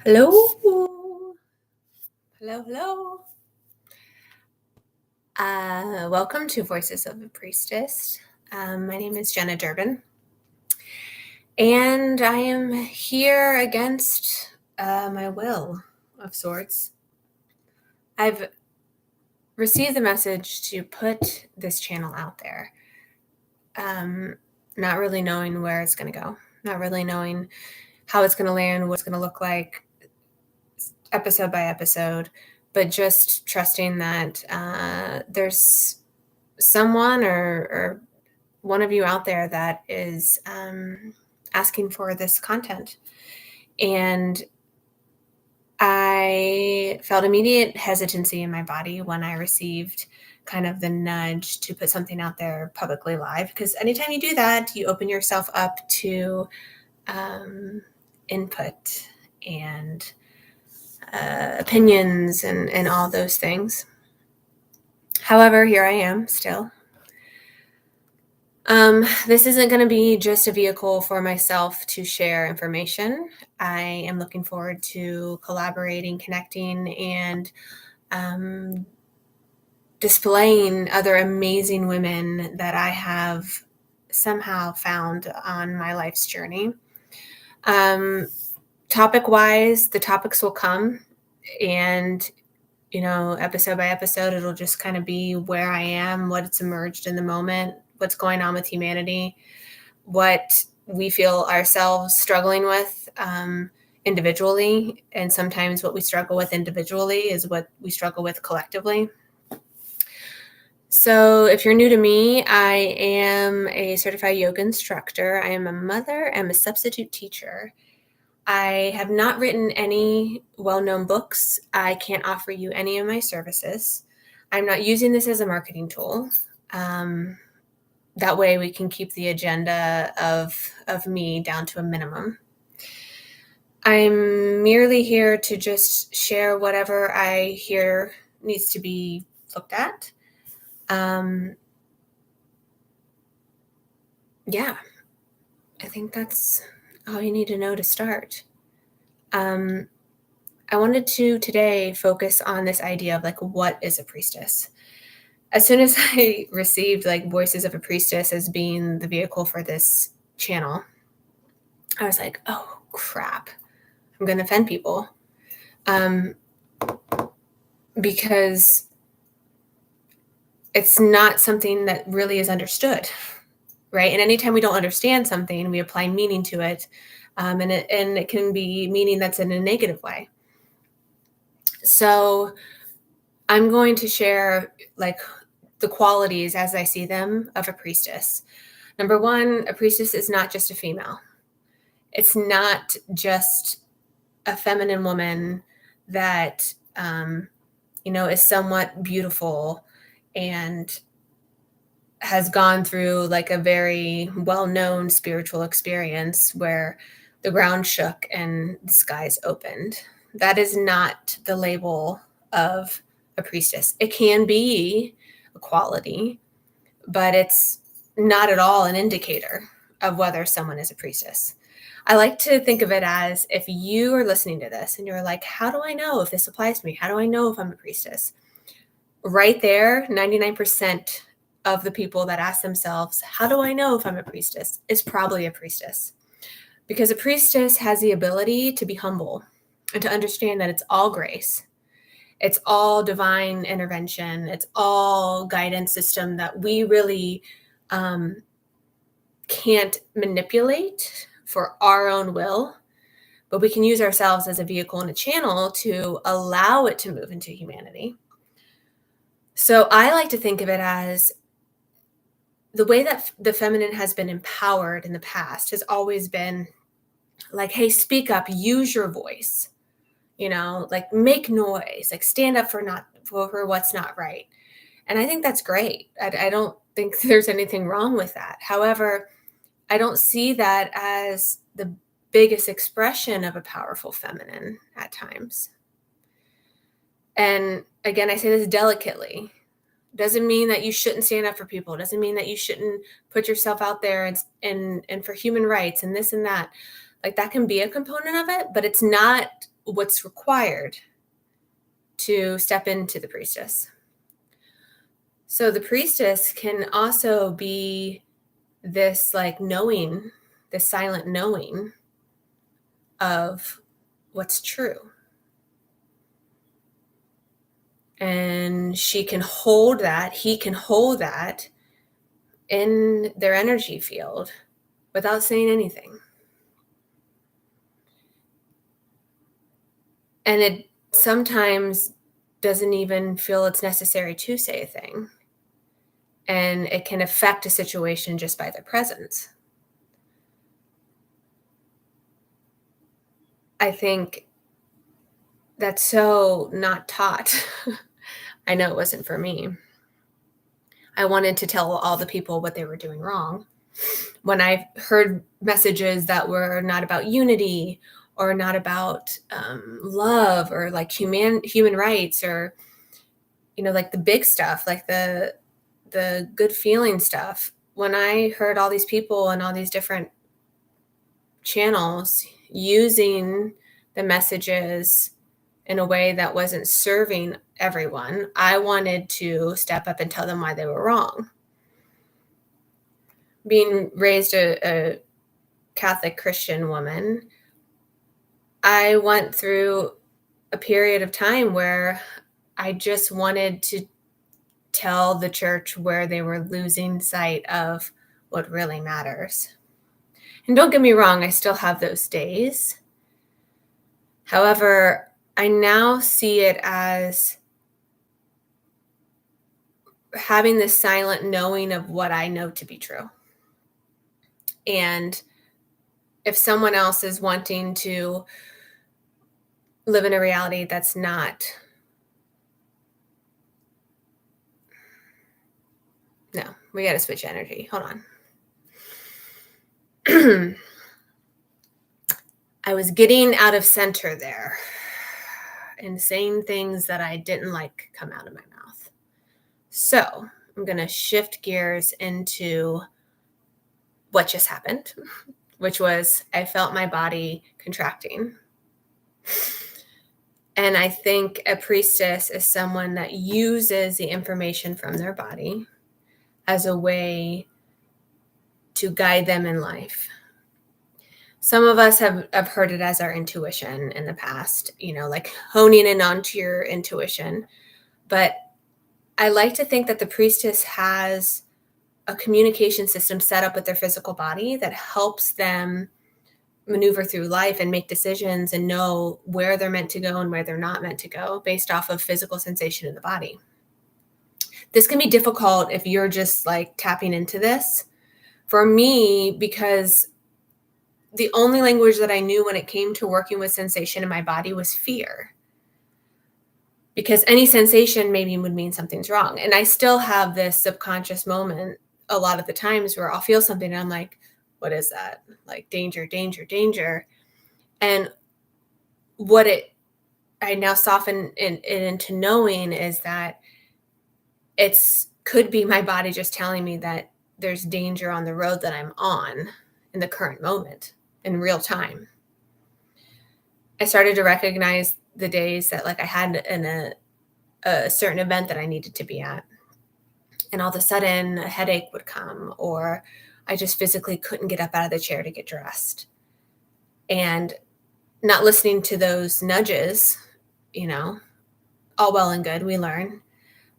Hello. Hello, hello. Welcome to Voices of a Priestess. My name is Jenna Durbin, and I am here against my will of sorts. I've received the message to put this channel out there, not really knowing where it's going to go, not really knowing how it's going to land, what it's going to look like episode by episode, but just trusting that there's someone or one of you out there that is asking for this content. And I felt immediate hesitancy in my body when I received kind of the nudge to put something out there publicly live, because anytime you do that, you open yourself up to input and opinions and all those things. However, here I am still. This isn't going to be just a vehicle for myself to share information. I am looking forward to collaborating, connecting, and displaying other amazing women that I have somehow found on my life's journey. Topic-wise, the topics will come, and episode by episode, it'll just kind of be where I am, what's emerged in the moment, what's going on with humanity, what we feel ourselves struggling with individually. And sometimes what we struggle with individually is what we struggle with collectively. So if you're new to me, I am a certified yoga instructor. I am a mother. I'm a substitute teacher. I have not written any well-known books. I can't offer you any of my services. I'm not using this as a marketing tool. That way we can keep the agenda of me down to a minimum. I'm merely here to just share whatever I hear needs to be looked at. Yeah, I think that's all you need to know to start. I wanted to today focus on this idea of what is a priestess? As soon as I received Voices of a Priestess as being the vehicle for this channel, I was like, oh crap, I'm going to offend people. Because it's not something that really is understood, right? And anytime we don't understand something, we apply meaning to it. And it can be meaning that's in a negative way. So I'm going to share the qualities as I see them of a priestess. Number one, a priestess is not just a female. It's not just a feminine woman that, is somewhat beautiful and has gone through a very well-known spiritual experience where the ground shook and the skies opened. That is not the label of a priestess. It can be a quality, but it's not at all an indicator of whether someone is a priestess. I like to think of it as, if you are listening to this and you're like, how do I know if this applies to me? How do I know if I'm a priestess? Right there, 99% of the people that ask themselves, how do I know if I'm a priestess, is probably a priestess. Because a priestess has the ability to be humble and to understand that it's all grace. It's all divine intervention. It's all guidance system that we really can't manipulate for our own will, but we can use ourselves as a vehicle and a channel to allow it to move into humanity. So I like to think of it as the way that the feminine has been empowered in the past has always been hey, speak up, use your voice, make noise, stand up for what's not right. And I think that's great. I don't think there's anything wrong with that. However, I don't see that as the biggest expression of a powerful feminine at times. And again, I say this delicately. Doesn't mean that you shouldn't stand up for people. Doesn't mean that you shouldn't put yourself out there and for human rights and this and that. That can be a component of it, but it's not what's required to step into the priestess. So the priestess can also be this like knowing, this silent knowing of what's true. And she can hold that, he can hold that in their energy field without saying anything. And it sometimes doesn't even feel it's necessary to say a thing. And it can affect a situation just by their presence. I think that's so not taught. I know it wasn't for me. I wanted to tell all the people what they were doing wrong. When I heard messages that were not about unity or not about love or like human rights or, like the big stuff, like the good feeling stuff. When I heard all these people and all these different channels using the messages in a way that wasn't serving everyone, I wanted to step up and tell them why they were wrong. Being raised a Catholic Christian woman, I went through a period of time where I just wanted to tell the church where they were losing sight of what really matters. And don't get me wrong, I still have those days. However, I now see it as having this silent knowing of what I know to be true. And if someone else is wanting to live in a reality that's not, no, we got to switch energy. Hold on. I was getting out of center there and saying things that I didn't like come out of my mouth. So I'm going to shift gears into what just happened, which was I felt my body contracting. And I think a priestess is someone that uses the information from their body as a way to guide them in life. Some of us have heard it as our intuition in the past, like honing in onto your intuition. But I like to think that the priestess has a communication system set up with their physical body that helps them maneuver through life and make decisions and know where they're meant to go and where they're not meant to go based off of physical sensation in the body. This can be difficult if you're just like tapping into this. For me, because the only language that I knew when it came to working with sensation in my body was fear. Because any sensation maybe would mean something's wrong. And I still have this subconscious moment a lot of the times where I'll feel something and I'm like, what is that? Like danger, danger, danger. And what I now soften into knowing is that could be my body just telling me that there's danger on the road that I'm on in the current moment in real time. I started to recognize the days that like I had a certain event that I needed to be at. And all of a sudden a headache would come, or I just physically couldn't get up out of the chair to get dressed. And not listening to those nudges, all well and good, we learn.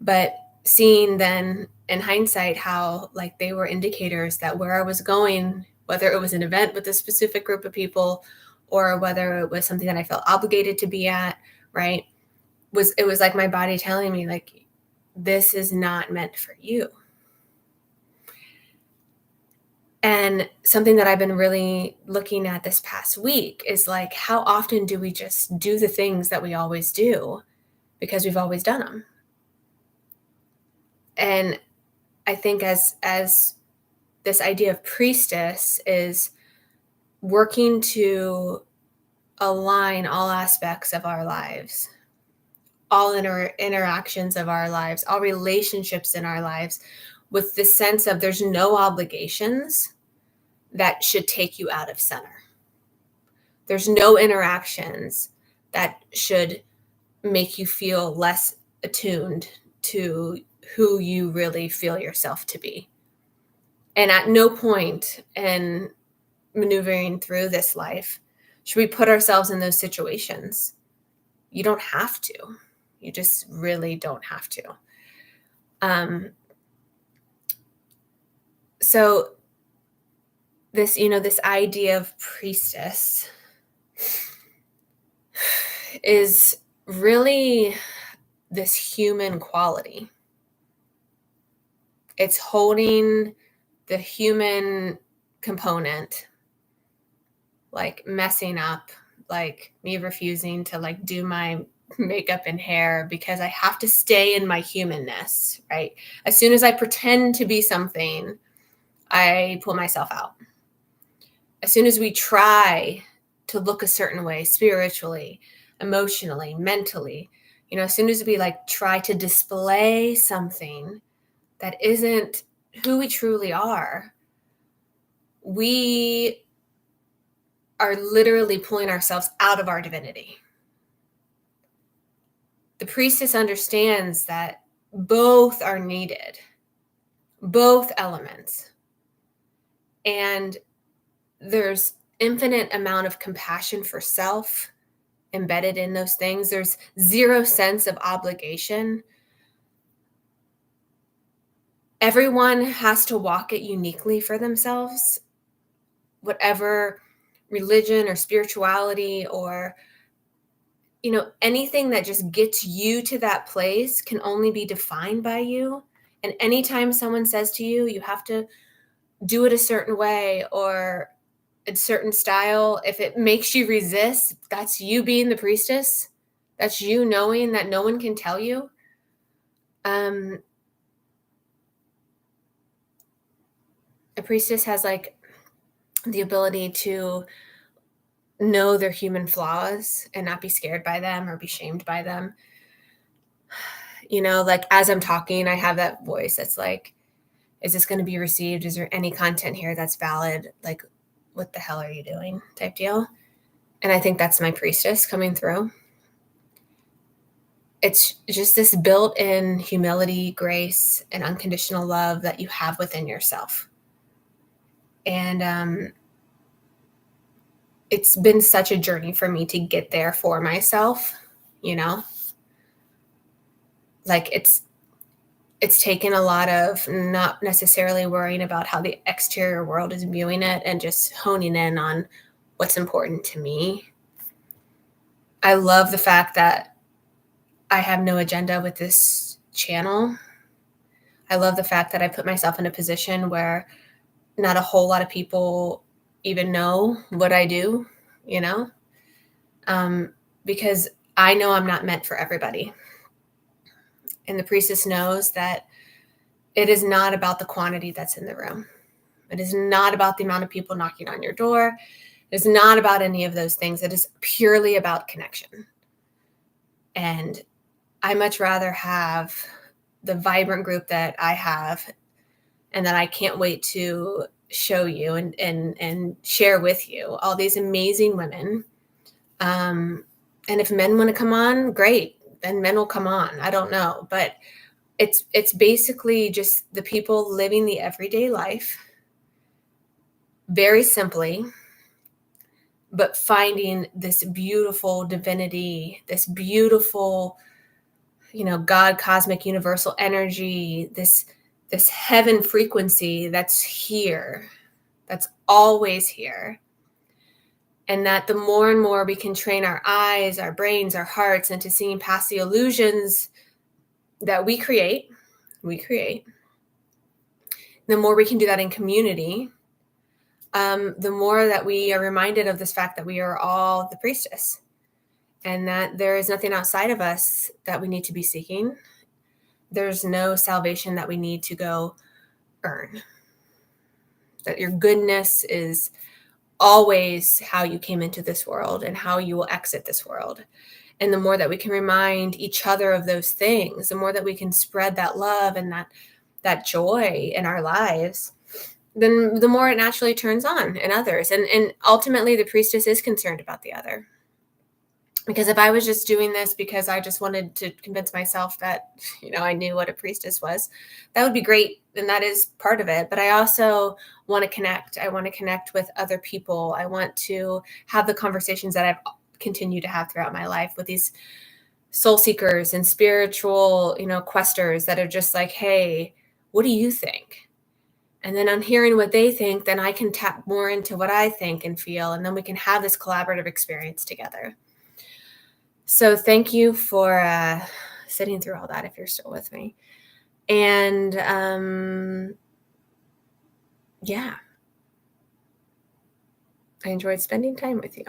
But seeing then in hindsight how like they were indicators that where I was going, whether it was an event with a specific group of people or whether it was something that I felt obligated to be at, right? It was like my body telling me like, this is not meant for you. And something that I've been really looking at this past week is like, how often do we just do the things that we always do because we've always done them? And I think as this idea of priestess is working to align all aspects of our lives, all interactions of our lives, all relationships in our lives, with the sense of there's no obligations that should take you out of center. There's no interactions that should make you feel less attuned to who you really feel yourself to be. And at no point in maneuvering through this life should we put ourselves in those situations. You don't have to. You just really don't have to. So this, this idea of priestess is really this human quality. It's holding the human component, like messing up, like me refusing to like do my makeup and hair because I have to stay in my humanness, right? As soon as I pretend to be something, I pull myself out. As soon as we try to look a certain way, spiritually, emotionally, mentally, as soon as we like try to display something that isn't who we truly are, we are literally pulling ourselves out of our divinity. The priestess understands that both are needed, both elements. And there's infinite amount of compassion for self embedded in those things. There's zero sense of obligation. Everyone has to walk it uniquely for themselves. Whatever religion or spirituality or anything that just gets you to that place can only be defined by you. And anytime someone says to you, you have to do it a certain way or a certain style, if it makes you resist, that's you being the priestess. That's you knowing that no one can tell you. A priestess has like the ability to know their human flaws and not be scared by them or be shamed by them. Like as I'm talking, I have that voice that's like, is this going to be received? Is there any content here that's valid? Like, what the hell are you doing? Type deal. And I think that's my priestess coming through. It's just this built-in humility, grace, and unconditional love that you have within yourself. And it's been such a journey for me to get there for myself, like it's taken a lot of not necessarily worrying about how the exterior world is viewing it and just honing in on what's important to me. I love the fact that I have no agenda with this channel. I love the fact that I put myself in a position where not a whole lot of people even know what I do, because I know I'm not meant for everybody. And the priestess knows that it is not about the quantity that's in the room. It is not about the amount of people knocking on your door. It is not about any of those things. It is purely about connection. And I much rather have the vibrant group that I have and that I can't wait to show you and share with you, all these amazing women. And if men want to come on, great, then men will come on. I don't know, but it's basically just the people living the everyday life very simply, but finding this beautiful divinity, this beautiful, God, cosmic, universal energy, this heaven frequency that's here, that's always here. And that the more and more we can train our eyes, our brains, our hearts into seeing past the illusions that we create, the more we can do that in community, the more that we are reminded of this fact that we are all the priestess and that there is nothing outside of us that we need to be seeking. There's no salvation that we need to go earn. That your goodness is always how you came into this world and how you will exit this world. And the more that we can remind each other of those things, the more that we can spread that love and that joy in our lives, then the more it naturally turns on in others. And ultimately, the priestess is concerned about the other. Because if I was just doing this because I just wanted to convince myself that, I knew what a priestess was, that would be great. And that is part of it. But I also want to connect. I want to connect with other people. I want to have the conversations that I've continued to have throughout my life with these soul seekers and spiritual, questers that are just like, hey, what do you think? And then on hearing what they think, then I can tap more into what I think and feel. And then we can have this collaborative experience together. So thank you for sitting through all that if you're still with me. And yeah, I enjoyed spending time with you.